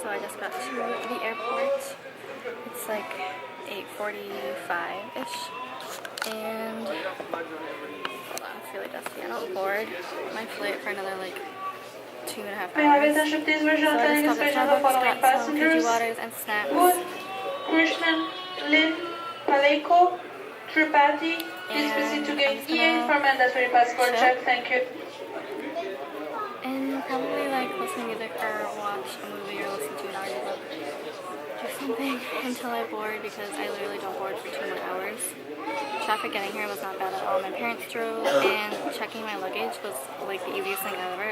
So I just got to the airport. It's like 8:45-ish. And hold on, it's really dusty. I don't board my flight for another like 2.5 hours. So I just stopped at Starbucks, got some Fiji waters and snacks. Krishnan, Lynn, Paleko, Tripathi, please proceed to gate E8 for mandatory passport check. Thank you. And probably like listen to music or watch a movie or listen to an audiobook or something until I board, because I literally don't board for 2 more hours. Traffic getting here was not bad at all. My parents drove, and checking my luggage was like the easiest thing ever.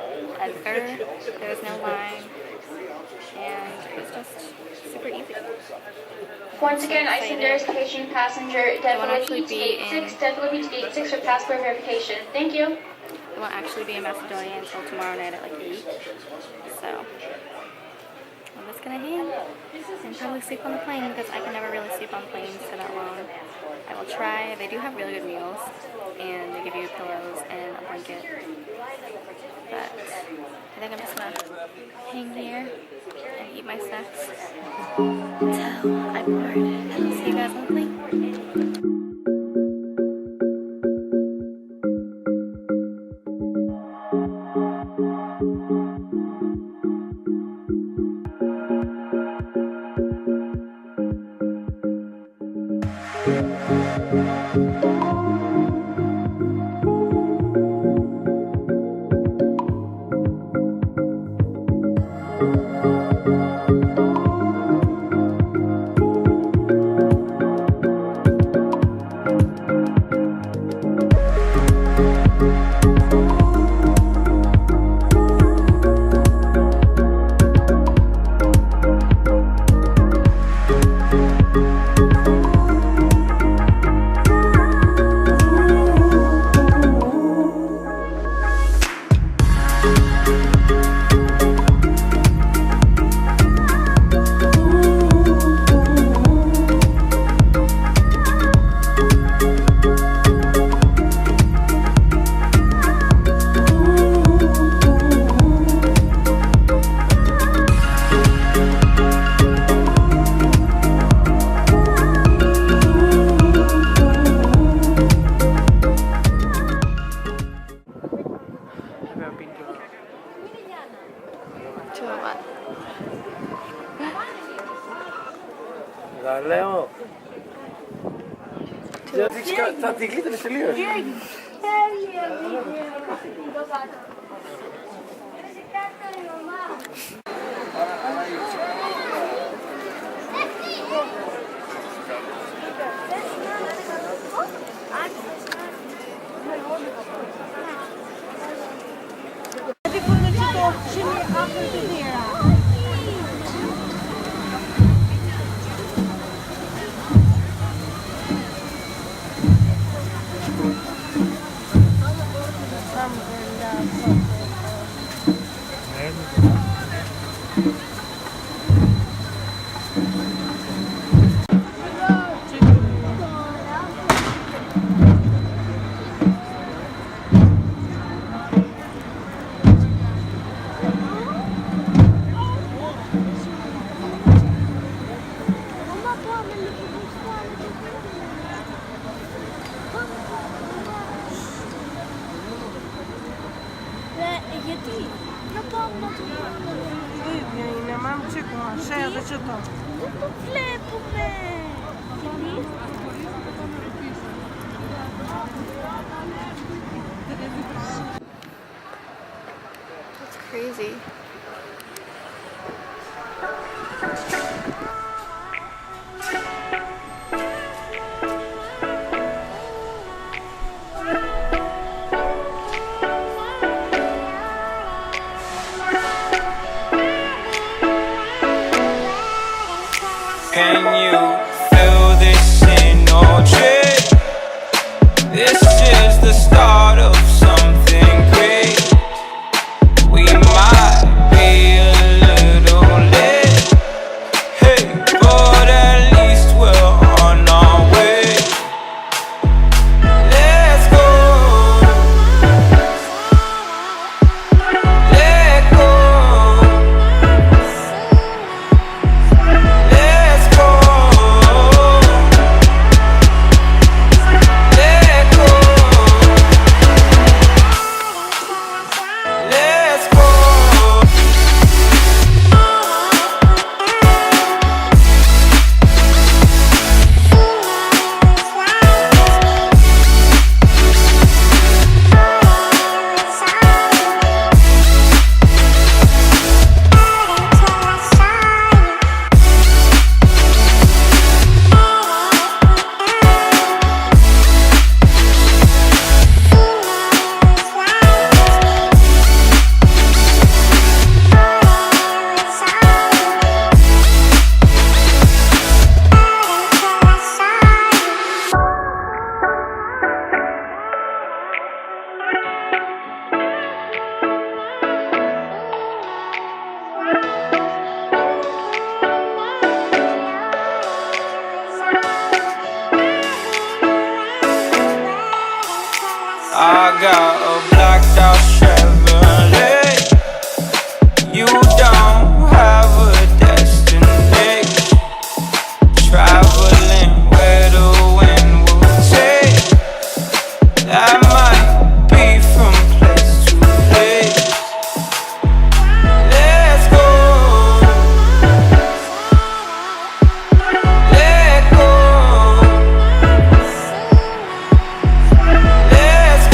There was no line, and it was just super easy. Once again, Icelandair's catching passenger Devil Beach 86, Devil Beach 86 for passport verification. Thank you. I won't actually be in Macedonia until tomorrow night at like 8. So I'm just gonna hang and probably sleep on the plane, because I can never really sleep on planes for that long. I will try. They do have really good meals, and they give you pillows and a blanket. But I think I'm just gonna hang here and eat my snacks until I board. And I'll see you guys on the plane. Λέω. Θα τη γλίτωνες τελείως. That's crazy. Can you feel this energy? This is the start of something great. We might be a little late, hey, but at least we're on our way. Let's go, let go. I got a blacked out Chevrolet. You don't have a destination. Traveling where the wind will take. That might be from place to place. Let's go. Let go. Let's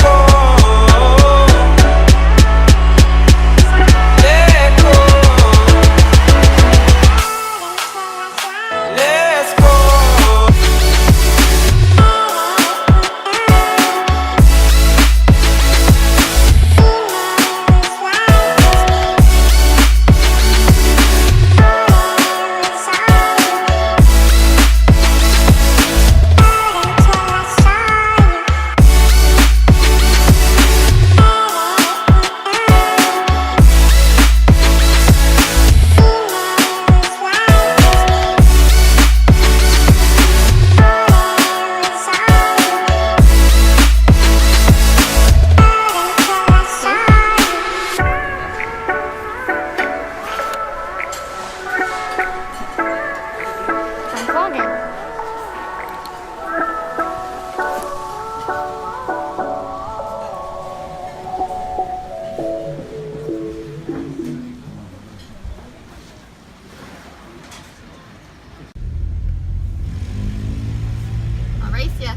go. Let go. Let's go. I'm vlogging. I'll race ya.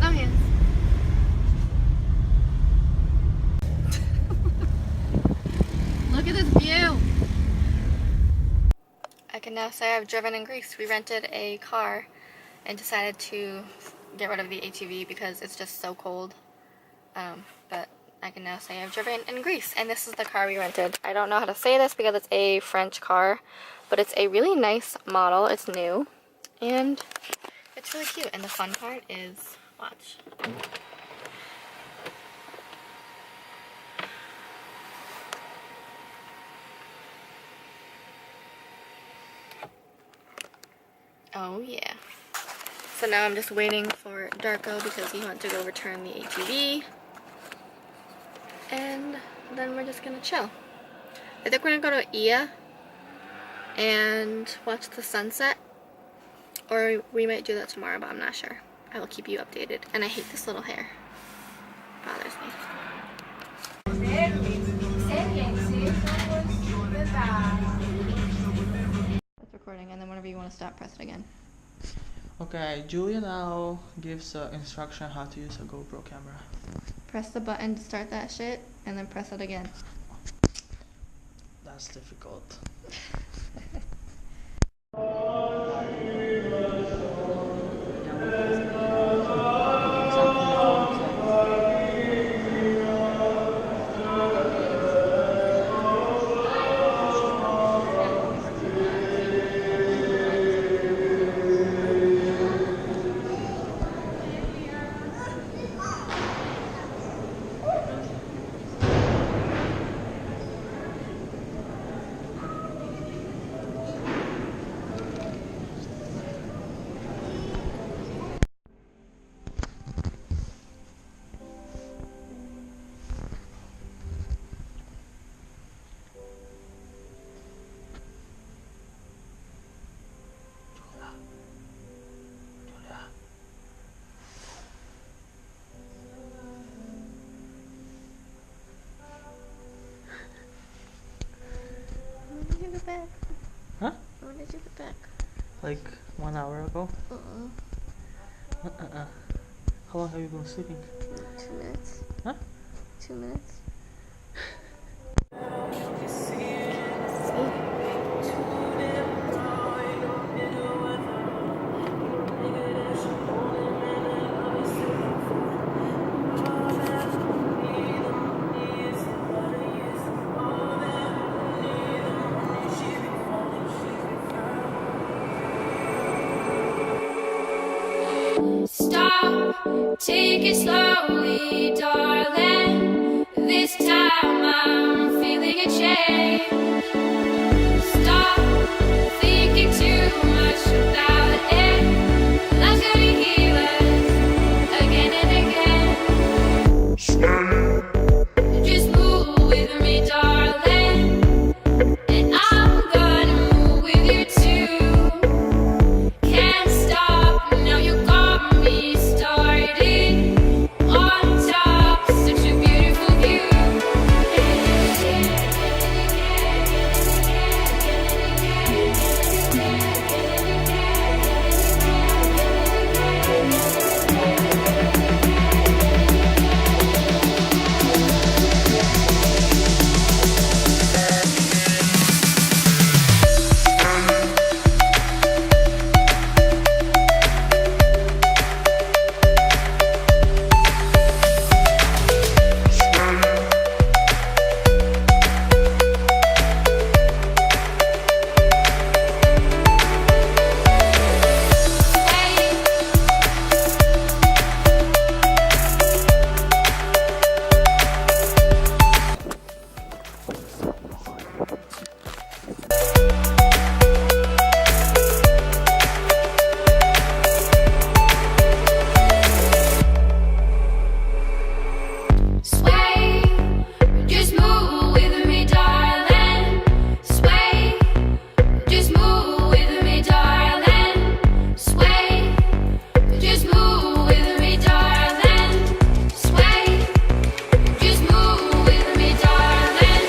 No hands. Look at this view. I can now say I've driven in Greece. We rented a car and decided to get rid of the ATV because it's just so cold. But I can now say I've driven in Greece, and this is the car we rented. I don't know how to say this because it's a French car, but it's a really nice model. It's new, and it's really cute. And the fun part is, watch. Oh yeah. So now I'm just waiting for Darko because he wants to go return the ATV. And then we're just gonna chill. I think we're gonna go to Ia and watch the sunset. Or we might do that tomorrow, but I'm not sure. I will keep you updated. And I hate this little hair. It bothers me. It's recording, and then whenever you want to stop, press it again. Okay, Julia now gives instruction how to use a GoPro camera. Press the button to start that shit, and then press it again. That's difficult. When did you get back? Huh? When did you get back? Like 1 hour ago? Uh-uh. How long have you been sleeping? 2 minutes. Huh? 2 minutes. Stop, take it slowly. me, darling. This time I'm feeling a change. Stop thinking too much about it. Life's gonna heal us again and again. Just move with me, darling, and I'm gonna move with you too. Can't stop, now you got me started on top, such a beautiful view. Sway, just move with me, darling. Sway, just move with me, darling. Sway, just move with me, darling. Sway, just move with me, darling.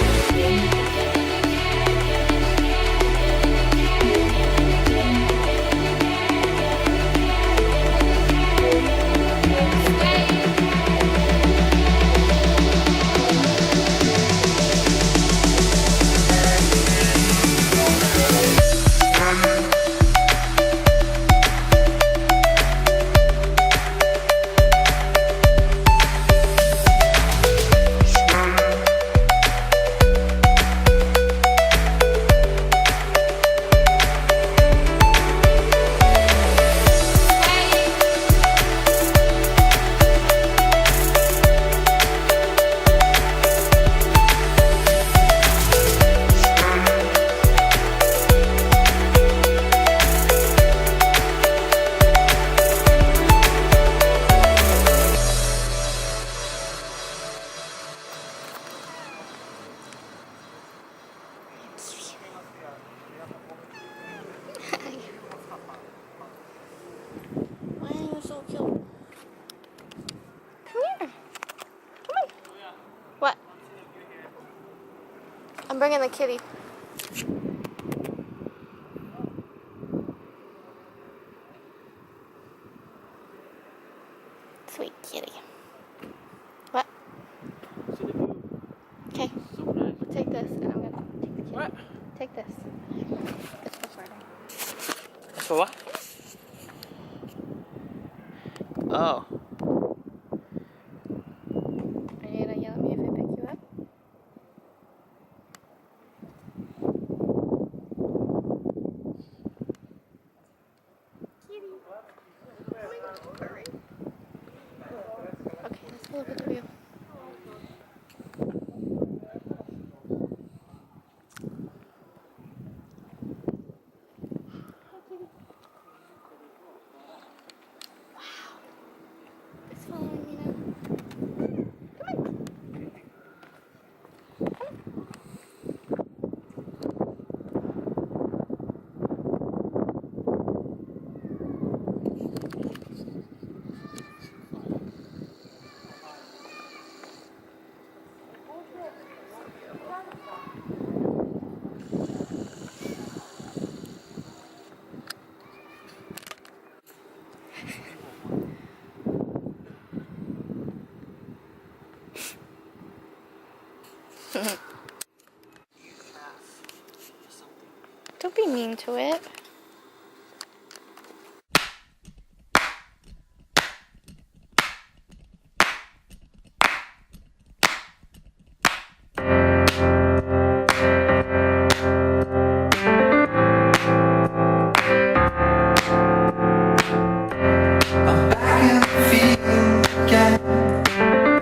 Why are you so cute? Come here. Come on. What? I'm bringing the kitty. Sweet kitty. What? Okay. Take this, and I'm gonna take the kitty. What? Take this. It's for flirting. For what? Oh. Are you gonna yell at me if I pick you up? Kitty. Oh my god, purring. Okay, let's go look at the view. It's following me now. Come on. Don't be mean to it. I'm back in the field again.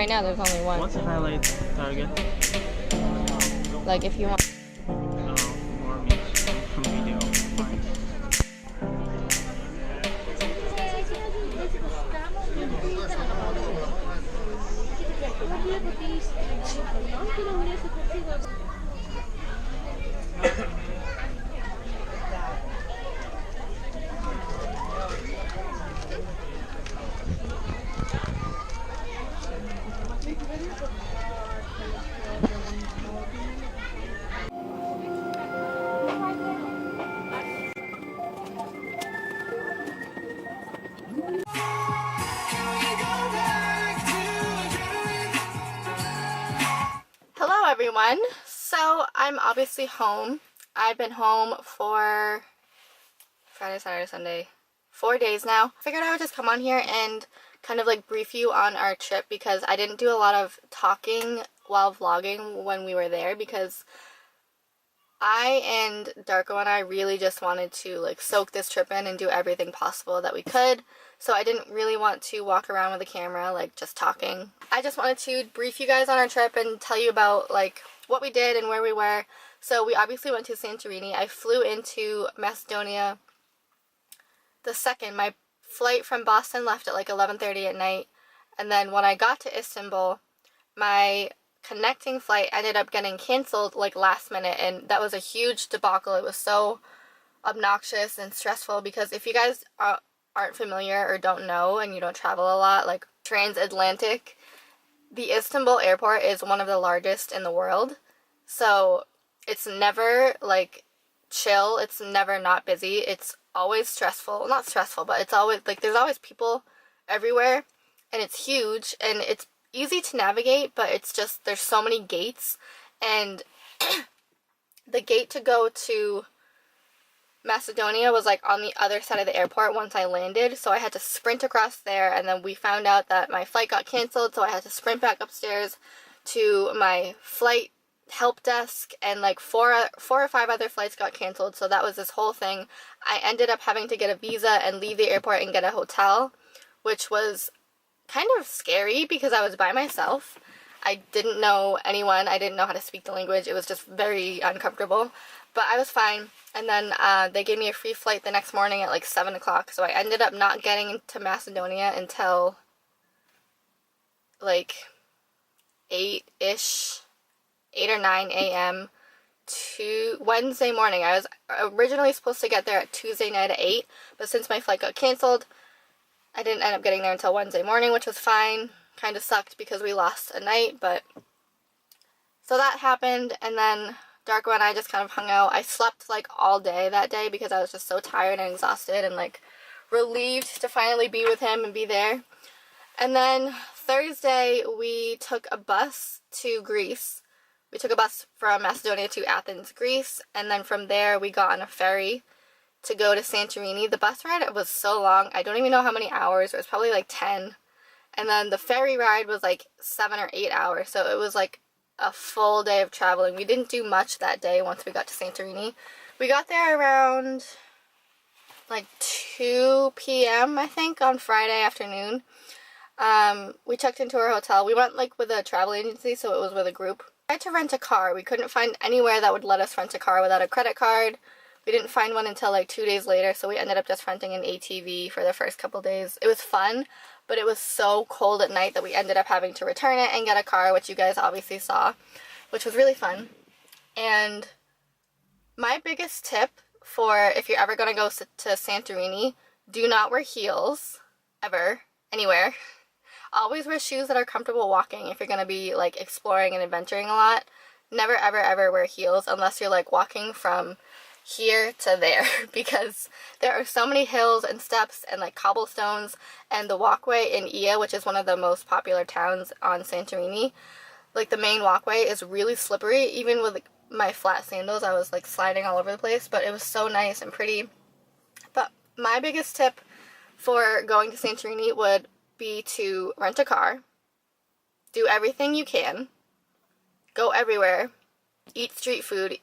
right now there's only one. What's the highlight target? Like if you want. More memes from video. Hello everyone. So I'm obviously home. I've been home for Friday, Saturday, Sunday, 4 days now. Figured I would just come on here and kind of like brief you on our trip because I didn't do a lot of talking while vlogging when we were there because I and Darko and I really just wanted to like soak this trip in and do everything possible that we could. So I didn't really want to walk around with a camera like just talking. I just wanted to brief you guys on our trip and tell you about like what we did and where we were. So we obviously went to Santorini. I flew into Macedonia the 2nd. My flight from Boston left at like 11:30 at night. And then when I got to Istanbul, my connecting flight ended up getting canceled like last minute, and that was a huge debacle. It was so obnoxious and stressful because if you guys aren't familiar or don't know and you don't travel a lot, like transatlantic, the Istanbul airport is one of the largest in the world. So it's never like chill, it's never not busy, it's always stressful. Not stressful, but it's always like there's always people everywhere, and it's huge and it's easy to navigate, but it's just there's so many gates, and the gate to go to Macedonia was like on the other side of the airport once I landed, so I had to sprint across there, and then we found out that my flight got canceled, so I had to sprint back upstairs to my flight help desk, and like four or five other flights got canceled, so that was this whole thing. I ended up having to get a visa and leave the airport and get a hotel, which was kind of scary because I was by myself. I didn't know anyone. I didn't know how to speak the language. It was just very uncomfortable, but I was fine. And then they gave me a free flight the next morning at like 7 o'clock, so I ended up not getting to Macedonia until like 8-ish, 8 or 9 a.m. to Wednesday morning. I was originally supposed to get there at Tuesday night at 8, but since my flight got canceled, I didn't end up getting there until Wednesday morning, which was fine. Kind of sucked because we lost a night, but so that happened, and then Darko and I just kind of hung out. I slept like all day that day because I was just so tired and exhausted and like relieved to finally be with him and be there. And then Thursday we took a bus to Greece. We took a bus from Macedonia to Athens, Greece, and then from there we got on a ferry to go to Santorini. The bus ride was so long. I don't even know how many hours. It was probably like 10. And then the ferry ride was like 7 or 8 hours. So it was like a full day of traveling. We didn't do much that day once we got to Santorini. We got there around like 2 p.m. I think on Friday afternoon. We checked into our hotel. We went like with a travel agency, so it was with a group. We tried to rent a car. We couldn't find anywhere that would let us rent a car without a credit card. We didn't find one until like 2 days later, so we ended up just renting an ATV for the first couple days. It was fun, but it was so cold at night that we ended up having to return it and get a car, which you guys obviously saw, which was really fun. And my biggest tip for if you're ever going to go to Santorini, do not wear heels, ever, anywhere. Always wear shoes that are comfortable walking if you're going to be like exploring and adventuring a lot. Never, ever, ever wear heels unless you're like walking from here to there, because there are so many hills and steps and like cobblestones, and the walkway in Ia, which is one of the most popular towns on Santorini, like the main walkway is really slippery. Even with like, my flat sandals, I was like sliding all over the place, but it was so nice and pretty. But my biggest tip for going to Santorini would be to rent a car, do everything you can, go everywhere, eat street food.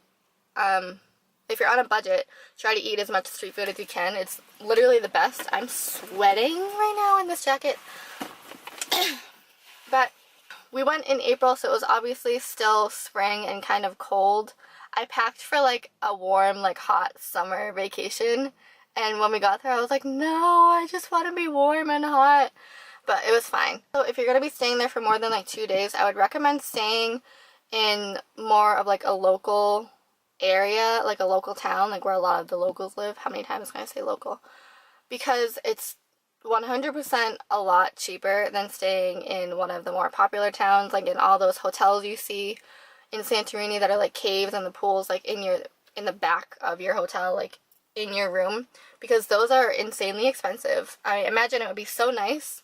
If you're on a budget, try to eat as much street food as you can. It's literally the best. I'm sweating right now in this jacket. But we went in April, so it was obviously still spring and kind of cold. I packed for like a warm, like hot summer vacation, and when we got there I was like, no, I just want to be warm and hot. But it was fine. So if you're going to be staying there for more than like 2 days, I would recommend staying in more of like a local area, like a local town, like where a lot of the locals live. How many times can I say local? Because it's 100% a lot cheaper than staying in one of the more popular towns, like in all those hotels you see in Santorini that are like caves, and the pools like in the back of your hotel, like in your room, because those are insanely expensive. I imagine it would be so nice.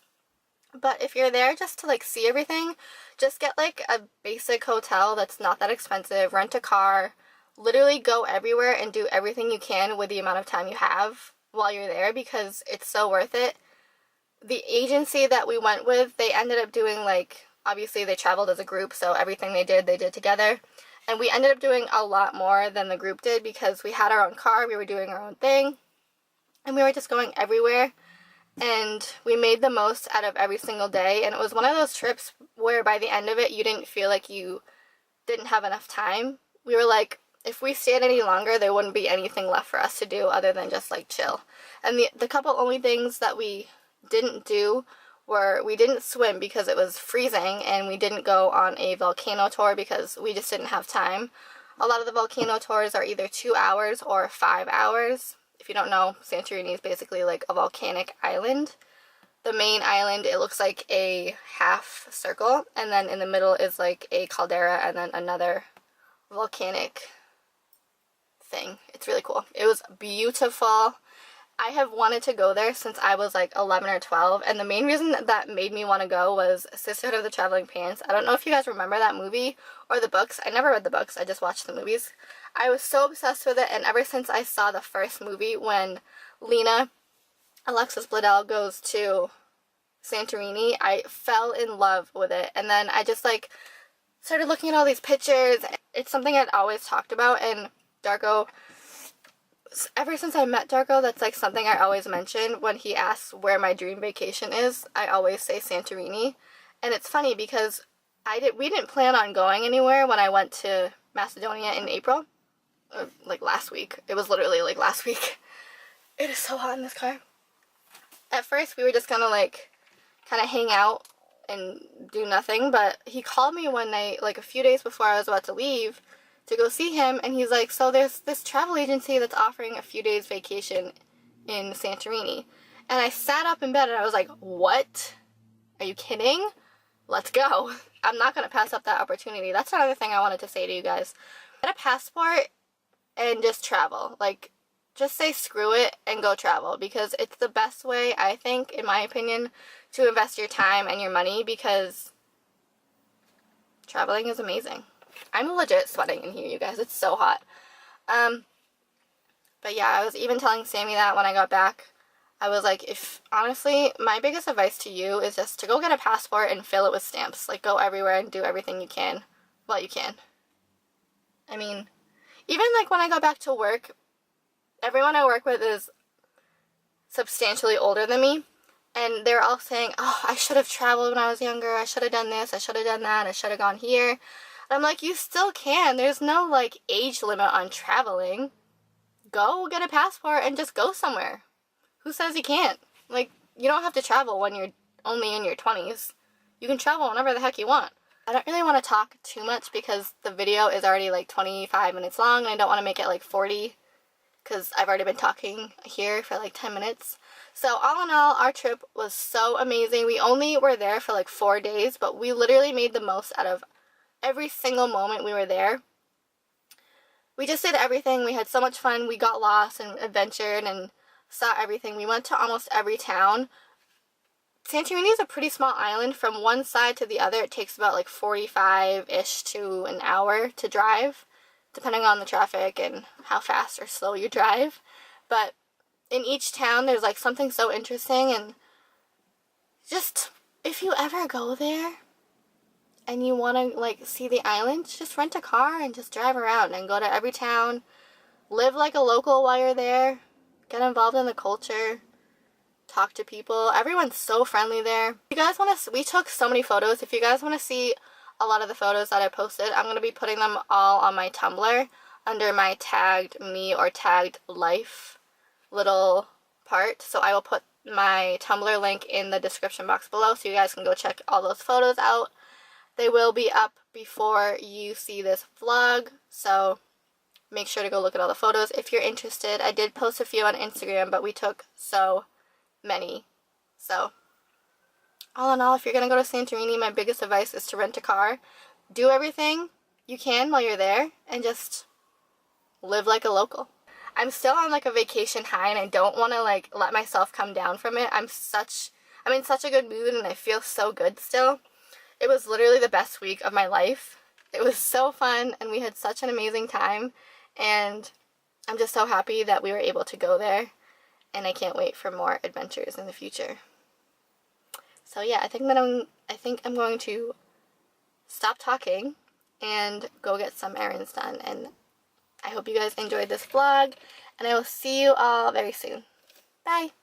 But if you're there just to like see everything, just get like a basic hotel that's not that expensive, rent a car, literally go everywhere and do everything you can with the amount of time you have while you're there, because it's so worth it. The agency that we went with, they ended up doing like, obviously they traveled as a group, so everything they did together. And we ended up doing a lot more than the group did because we had our own car, we were doing our own thing, and we were just going everywhere. And we made the most out of every single day, and it was one of those trips where by the end of it you didn't feel like you didn't have enough time. We were like, if we stayed any longer there wouldn't be anything left for us to do other than just like chill. And the couple only things that we didn't do were, we didn't swim because it was freezing, and we didn't go on a volcano tour because we just didn't have time. A lot of the volcano tours are either 2 hours or 5 hours. If you don't know, Santorini is basically like a volcanic island. The main island, it looks like a half circle, and then in the middle is like a caldera and then another volcanic thing. It's really cool. It was beautiful. I have wanted to go there since I was like 11 or 12, and the main reason that made me want to go was Sisterhood of the Traveling Pants. I don't know if you guys remember that movie or the books. I never read the books, I just watched the movies. I was so obsessed with it, and ever since I saw the first movie when Lena, Alexis Bledel, goes to Santorini, I fell in love with it. And then I just like started looking at all these pictures. It's something I'd always talked about, and Darko, ever since I met Darko, that's like something I always mention when he asks where my dream vacation is. I always say Santorini. And it's funny because we didn't plan on going anywhere when I went to Macedonia in April. Like last week. It was literally like last week. It is so hot in this car. At first we were just gonna like kind of hang out and do nothing, but he called me one night like a few days before I was about to leave to go see him, and he's like, so there's this travel agency that's offering a few days vacation in Santorini. And I sat up in bed and I was like, what? Are you kidding? Let's go. I'm not going to pass up that opportunity. That's another thing I wanted to say to you guys. Get a passport and just travel. Like, just say screw it and go travel, because it's the best way, I think, in my opinion, to invest your time and your money, because traveling is amazing. I'm legit sweating in here, you guys. It's so hot. But yeah, I was even telling Sammy that when I got back. I was like, honestly, my biggest advice to you is just to go get a passport and fill it with stamps. Like, go everywhere and do everything you can while you can. I mean, even like when I go back to work, everyone I work with is substantially older than me. And they're all saying, oh, I should have traveled when I was younger. I should have done this. I should have done that. I should have gone here. And I'm like, you still can. There's no like age limit on traveling. Go get a passport and just go somewhere. Who says you can't? Like, you don't have to travel when you're only in your 20s. You can travel whenever the heck you want. I don't really want to talk too much because the video is already like 25 minutes long, and I don't want to make it like 40 because I've already been talking here for like 10 minutes. So all in all, our trip was so amazing. We only were there for like 4 days, but we literally made the most out of every single moment we were there. We just did everything. We had so much fun. We got lost and adventured and saw everything. We went to almost every town. Santorini is a pretty small island. From one side to the other, it takes about like 45-ish to an hour to drive, depending on the traffic and how fast or slow you drive. But in each town, there's like something so interesting, and just, if you ever go there and you want to like see the island, just rent a car and just drive around and go to every town. Live like a local while you're there. Get involved in the culture. talk to people. Everyone's so friendly there. If you guys want to, we took so many photos. If you guys want to see a lot of the photos that I posted, I'm going to be putting them all on my Tumblr under my tagged me or tagged life little part. So I will put my Tumblr link in the description box below so you guys can go check all those photos out. They will be up before you see this vlog, so make sure to go look at all the photos if you're interested. I did post a few on Instagram, but we took so many. So all in all, if you're going to go to Santorini, my biggest advice is to rent a car. Do everything you can while you're there and just live like a local. I'm still on like a vacation high and I don't want to like let myself come down from it. I'm in such a good mood and I feel so good still. It was literally the best week of my life. It was so fun and we had such an amazing time, and I'm just so happy that we were able to go there, and I can't wait for more adventures in the future. So yeah, I think I'm going to stop talking and go get some errands done, and I hope you guys enjoyed this vlog, and I will see you all very soon. Bye!